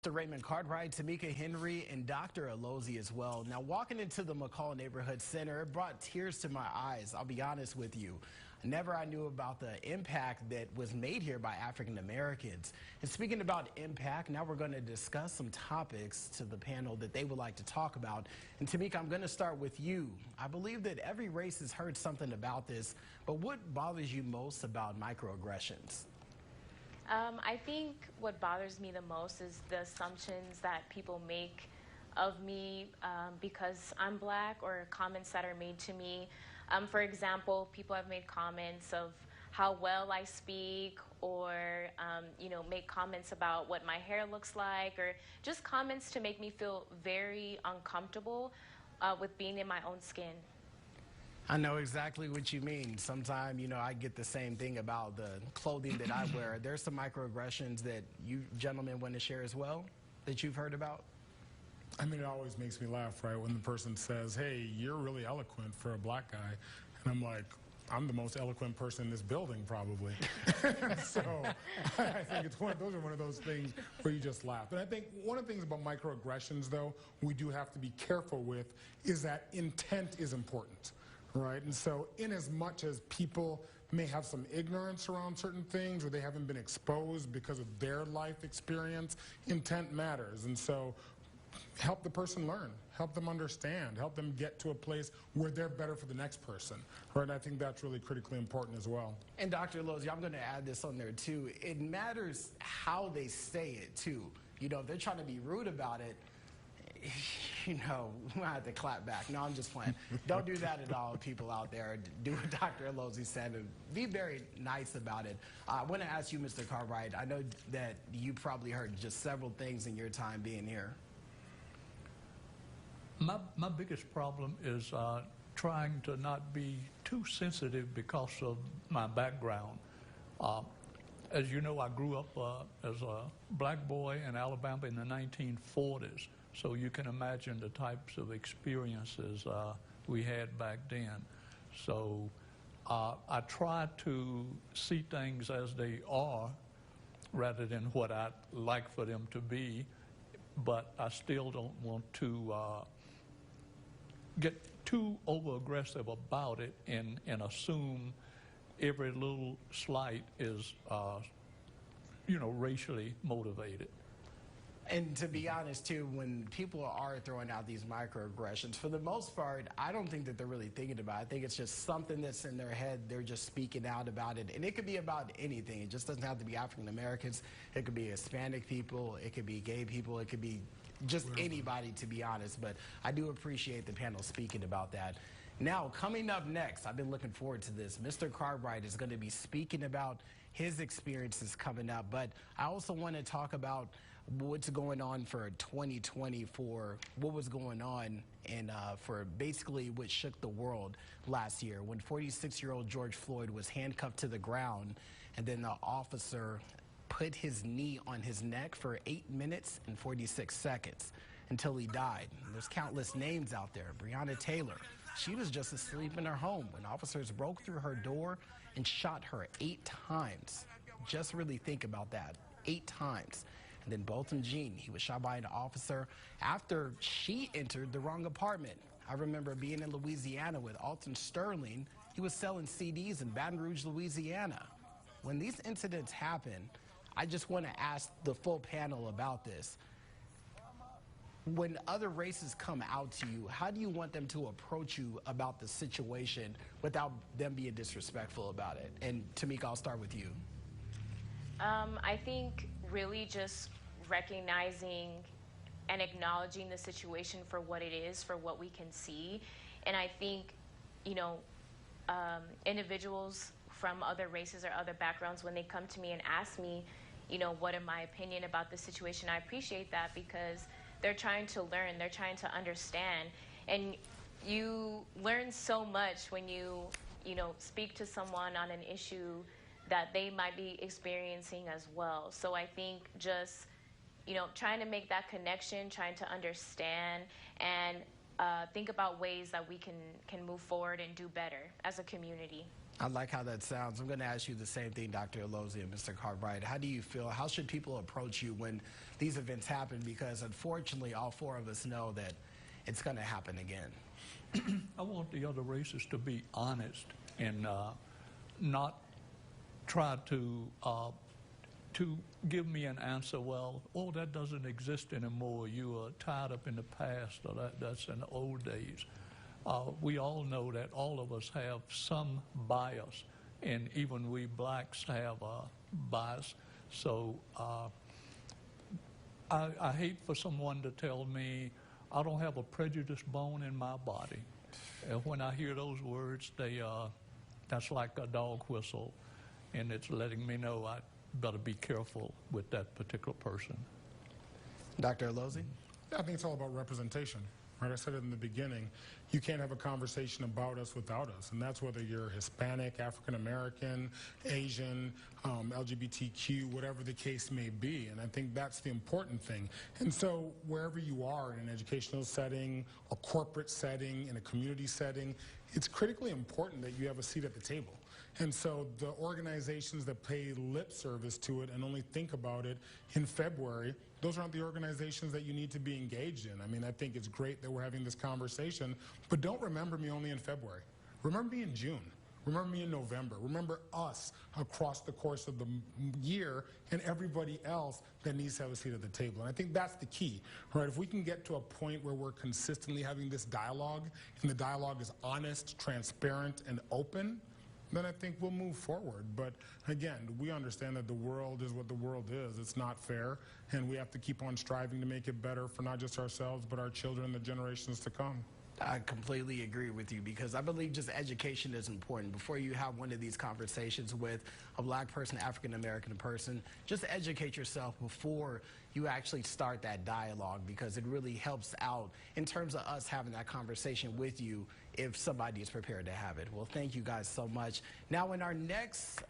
Mr. Raymond Cartwright, Tamika Henry, and Dr. Alozie as well. Now, walking into the McCall Neighborhood Center, it brought tears to my eyes. I'll be honest with you. Never I knew about the impact that was made here by African Americans. And speaking about impact, now we're going to discuss some topics to the panel that they would like to talk about. And Tamika, I'm going to start with you. I believe that every race has heard something about this, but what bothers you most about microaggressions? I think what bothers me the most is the assumptions that people make of me because I'm black, or comments that are made to me. For example, people have made comments of how well I speak, or make comments about what my hair looks like, or just comments to make me feel very uncomfortable with being in my own skin. I know exactly what you mean. Sometimes, I get the same thing about the clothing that I wear. There's some microaggressions that you gentlemen want to share as well that you've heard about? I mean, it always makes me laugh, right, when the person says, hey, you're really eloquent for a black guy. And I'm like, I'm the most eloquent person in this building, probably. So I think those are one of those things where you just laugh. And I think one of the things about microaggressions, though, we do have to be careful with is that intent is important. Right, and so in as much as people may have some ignorance around certain things, or they haven't been exposed because of their life experience, intent matters. And so help the person learn, help them understand, help them get to a place where they're better for the next person. Right, and I think that's really critically important as well. And Dr. Alozie, I'm going to add this on there too. It matters how they say it too. If they're trying to be rude about it, I have to clap back. No, I'm just playing. Don't do that at all, people out there. Do what Dr. Alozie said and be very nice about it. I want to ask you, Mr. Cartwright, I know that you probably heard just several things in your time being here. My biggest problem is trying to not be too sensitive because of my background. As you know, I grew up as a black boy in Alabama in the 1940s. So you can imagine the types of experiences we had back then. So I try to see things as they are rather than what I'd like for them to be, but I still don't want to get too over-aggressive about it and assume every little slight is, racially motivated. And to be honest, too, when people are throwing out these microaggressions, for the most part, I don't think that they're really thinking about it. I think it's just something that's in their head. They're just speaking out about it. And it could be about anything. It just doesn't have to be African Americans. It could be Hispanic people. It could be gay people. It could be just anybody, to be honest. But I do appreciate the panel speaking about that. Now, coming up next, I've been looking forward to this. Mr. Cartwright is going to be speaking about his experiences coming up. But I also want to talk about what's going on for 2020, for what was going on and for basically what shook the world last year when 46-year-old George Floyd was handcuffed to the ground, and then the officer put his knee on his neck for 8 minutes and 46 seconds until he died. And there's countless names out there. Breonna Taylor, she was just asleep in her home when officers broke through her door and shot her 8 times. Just really think about that, 8 times. And then Bolton Jean, he was shot by an officer after she entered the wrong apartment. I remember being in Louisiana with Alton Sterling. He was selling CDs in Baton Rouge, Louisiana. When these incidents happen, I just want to ask the full panel about this. When other races come out to you, how do you want them to approach you about the situation without them being disrespectful about it? And Tamika, I'll start with you. I think really just recognizing and acknowledging the situation for what it is, for what we can see. And I think, individuals from other races or other backgrounds, when they come to me and ask me, what is my opinion about the situation, I appreciate that because they're trying to learn, they're trying to understand. And you learn so much when you speak to someone on an issue that they might be experiencing as well. So I think just, trying to make that connection, trying to understand, and think about ways that we can move forward and do better as a community. I like how that sounds. I'm going to ask you the same thing, Dr. Elozy and Mr. Cartwright. How do you feel? How should people approach you when these events happen? Because unfortunately, all four of us know that it's going to happen again. I want the other races to be honest and not try to give me an answer, well, oh, that doesn't exist anymore. You are tied up in the past, or that's in the old days. We all know that all of us have some bias, and even we blacks have a bias. So I hate for someone to tell me I don't have a prejudiced bone in my body. And when I hear those words, that's like a dog whistle, and it's letting me know I better be careful with that particular person. Dr. Elozy? Yeah, I think it's all about representation. Right, I said it in the beginning, you can't have a conversation about us without us, and that's whether you're Hispanic, African American, Asian, LGBTQ, whatever the case may be, and I think that's the important thing. And so wherever you are in an educational setting, a corporate setting, in a community setting, it's critically important that you have a seat at the table. And so the organizations that pay lip service to it and only think about it in February, those aren't the organizations that you need to be engaged in. I mean, I think it's great that we're having this conversation, but don't remember me only in February. Remember me in June. Remember me in November. Remember us across the course of the year and everybody else that needs to have a seat at the table. And I think that's the key, right? If we can get to a point where we're consistently having this dialogue, and the dialogue is honest, transparent, and open, then I think we'll move forward. But again, we understand that the world is what the world is. It's not fair, and we have to keep on striving to make it better for not just ourselves, but our children and the generations to come. I completely agree with you, because I believe just education is important. Before you have one of these conversations with a black person, African American person, just educate yourself before you actually start that dialogue, because it really helps out in terms of us having that conversation with you if somebody is prepared to have it. Well, thank you guys so much. Now, in our next